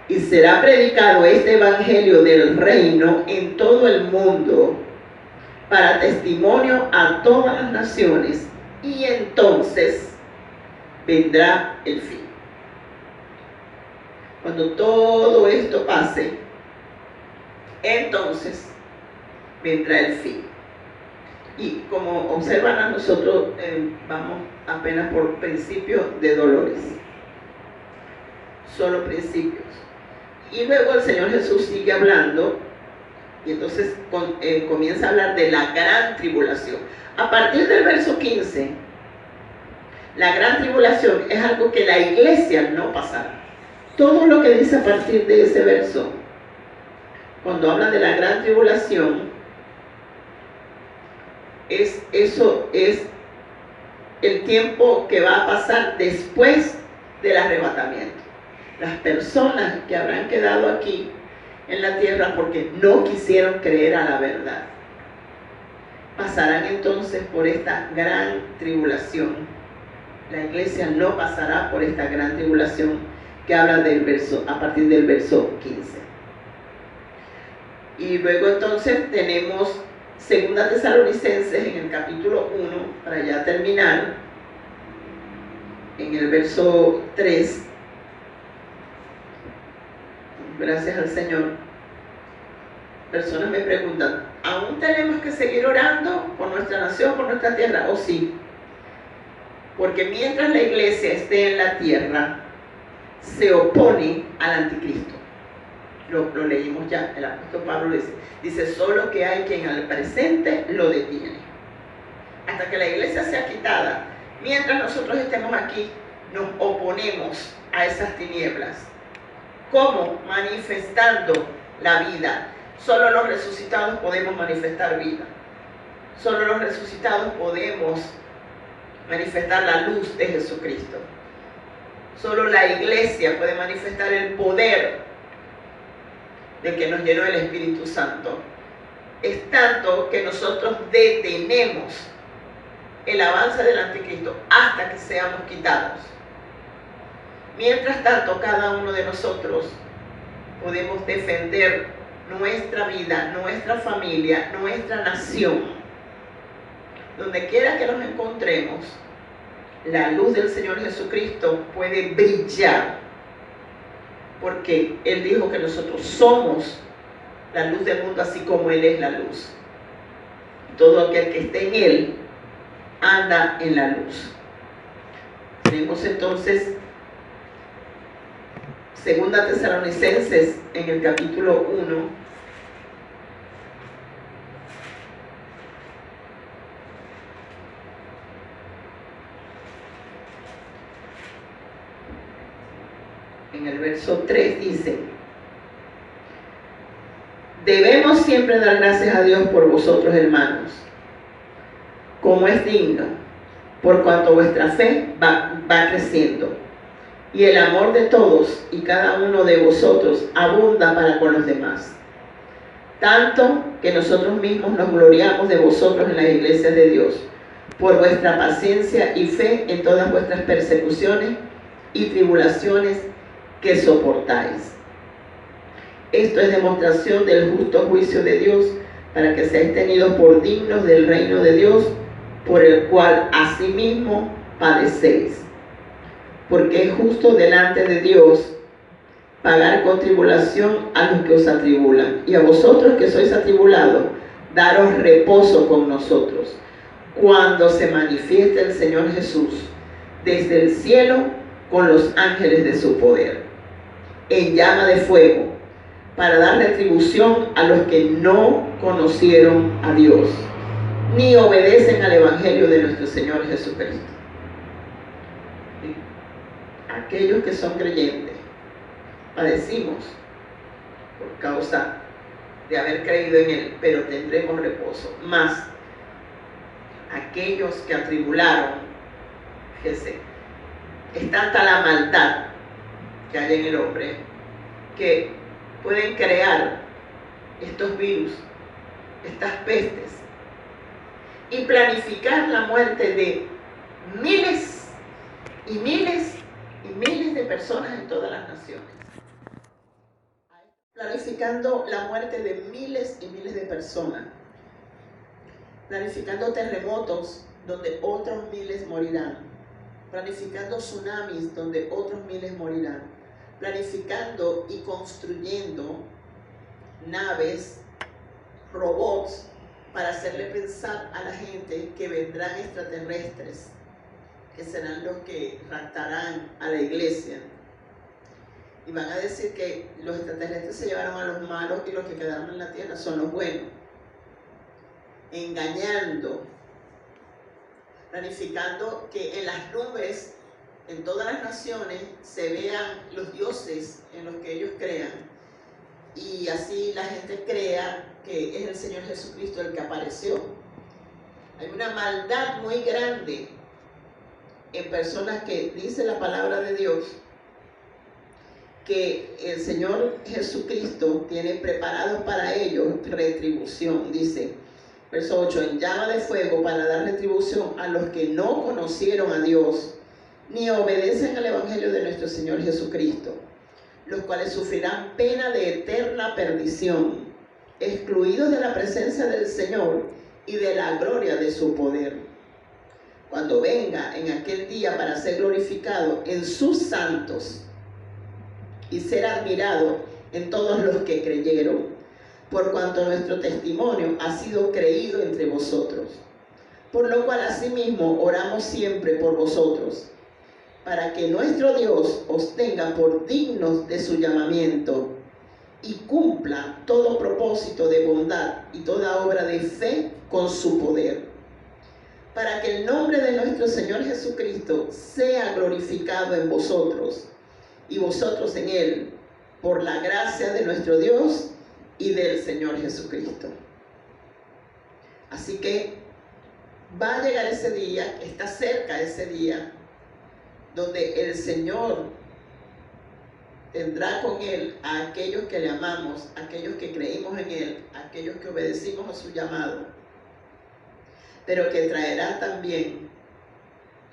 Speaker 2: Y será predicado este evangelio del reino en todo el mundo para testimonio a todas las naciones, y entonces vendrá el fin. Cuando todo esto pase, entonces vendrá el fin. Y como observan, nosotros vamos apenas por principios de dolores, solo principios. Y luego el Señor Jesús sigue hablando, y entonces comienza a hablar de la gran tribulación. A partir del verso 15, la gran tribulación es algo que la iglesia no pasará. Todo lo que dice a partir de ese verso, cuando habla de la gran tribulación, eso es el tiempo que va a pasar después del arrebatamiento. Las personas que habrán quedado aquí en la tierra porque no quisieron creer a la verdad, pasarán entonces por esta gran tribulación. La iglesia no pasará por esta gran tribulación que habla a partir del verso 15. Y luego entonces tenemos 2 Tesalonicenses en el capítulo 1, para ya terminar, en el verso 3, gracias al Señor, personas me preguntan, ¿aún tenemos que seguir orando por nuestra nación, por nuestra tierra? ¿O sí? Porque mientras la iglesia esté en la tierra, se opone al anticristo. Lo leímos ya, el apóstol Pablo dice, solo que hay quien al presente lo detiene. Hasta que la iglesia sea quitada, mientras nosotros estemos aquí, nos oponemos a esas tinieblas. ¿Cómo? Manifestando la vida. Solo los resucitados podemos manifestar vida. Solo los resucitados podemos manifestar la luz de Jesucristo. Solo la iglesia puede manifestar el poder de que nos llenó el Espíritu Santo. Es tanto que nosotros detenemos el avance del anticristo hasta que seamos quitados. Mientras tanto, cada uno de nosotros podemos defender nuestra vida, nuestra familia, nuestra nación. Donde quiera que nos encontremos, la luz del Señor Jesucristo puede brillar, porque Él dijo que nosotros somos la luz del mundo, así como Él es la luz. Todo aquel que esté en Él anda en la luz. Tenemos entonces 2 Tesalonicenses en el capítulo 1. En el verso 3 dice: debemos siempre dar gracias a Dios por vosotros, hermanos, como es digno, por cuanto vuestra fe va creciendo, y el amor de todos y cada uno de vosotros abunda para con los demás, tanto que nosotros mismos nos gloriamos de vosotros en las iglesias de Dios, por vuestra paciencia y fe en todas vuestras persecuciones y tribulaciones que soportáis. Esto es demostración del justo juicio de Dios, para que seáis tenidos por dignos del reino de Dios, por el cual asimismo padecéis. Porque es justo delante de Dios pagar con tribulación a los que os atribulan, y a vosotros que sois atribulados, daros reposo con nosotros, cuando se manifieste el Señor Jesús desde el cielo con los ángeles de su poder, en llama de fuego, para dar retribución a los que no conocieron a Dios, ni obedecen al Evangelio de nuestro Señor Jesucristo. Aquellos que son creyentes padecimos por causa de haber creído en Él, pero tendremos reposo. Más aquellos que atribularon, fíjense, es tanta la maldad que hay en el hombre que pueden crear estos virus, estas pestes, y planificar la muerte de miles y miles y miles de personas en todas las naciones. Planificando la muerte de miles y miles de personas. Planificando terremotos donde otros miles morirán. Planificando tsunamis donde otros miles morirán. Planificando y construyendo naves, robots, para hacerle pensar a la gente que vendrán extraterrestres, que serán los que raptarán a la iglesia. Y van a decir que los extraterrestres se llevaron a los malos y los que quedaron en la tierra son los buenos. Engañando, planificando que en las nubes, en todas las naciones, se vean los dioses en los que ellos crean. Y así la gente crea que es el Señor Jesucristo el que apareció. Hay una maldad muy grande en personas que dice la palabra de Dios que el Señor Jesucristo tiene preparado para ellos retribución. Dice, verso 8, en llama de fuego para dar retribución a los que no conocieron a Dios, ni obedecen al Evangelio de nuestro Señor Jesucristo, los cuales sufrirán pena de eterna perdición, excluidos de la presencia del Señor y de la gloria de su poder, cuando venga en aquel día para ser glorificado en sus santos y ser admirado en todos los que creyeron, por cuanto nuestro testimonio ha sido creído entre vosotros. Por lo cual asimismo oramos siempre por vosotros, para que nuestro Dios os tenga por dignos de su llamamiento y cumpla todo propósito de bondad y toda obra de fe con su poder, para que el nombre de nuestro Señor Jesucristo sea glorificado en vosotros y vosotros en Él, por la gracia de nuestro Dios y del Señor Jesucristo. Así que va a llegar ese día, está cerca ese día, donde el Señor tendrá con Él a aquellos que le amamos, a aquellos que creímos en Él, a aquellos que obedecimos a su llamado, pero que traerá también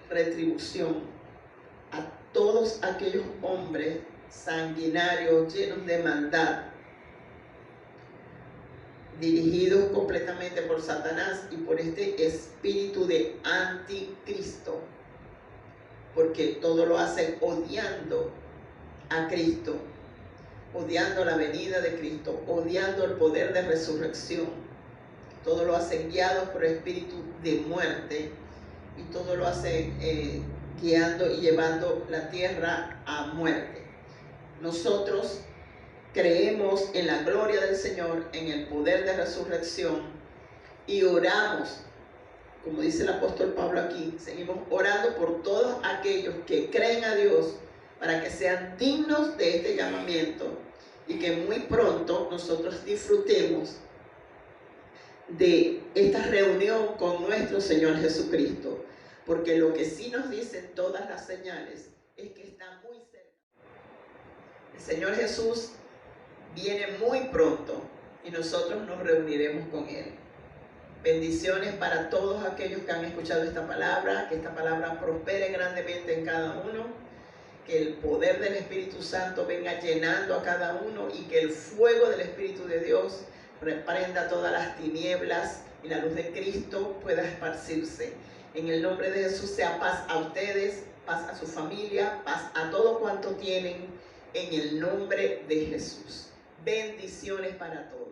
Speaker 2: retribución a todos aquellos hombres sanguinarios, llenos de maldad, dirigidos completamente por Satanás y por este espíritu de anticristo, porque todo lo hacen odiando a Cristo, odiando la venida de Cristo, odiando el poder de resurrección. Todo lo hacen guiados por el espíritu de muerte y todo lo hacen guiando y llevando la tierra a muerte. Nosotros creemos en la gloria del Señor, en el poder de resurrección y oramos, como dice el apóstol Pablo aquí, seguimos orando por todos aquellos que creen a Dios para que sean dignos de este llamamiento y que muy pronto nosotros disfrutemos de esta reunión con nuestro Señor Jesucristo, porque lo que sí nos dicen todas las señales es que está muy cerca. El Señor Jesús viene muy pronto y nosotros nos reuniremos con Él. Bendiciones para todos aquellos que han escuchado esta palabra, que esta palabra prospere grandemente en cada uno, que el poder del Espíritu Santo venga llenando a cada uno y que el fuego del Espíritu de Dios reprenda todas las tinieblas y la luz de Cristo pueda esparcirse. En el nombre de Jesús sea paz a ustedes, paz a su familia, paz a todo cuanto tienen, en el nombre de Jesús. Bendiciones para todos.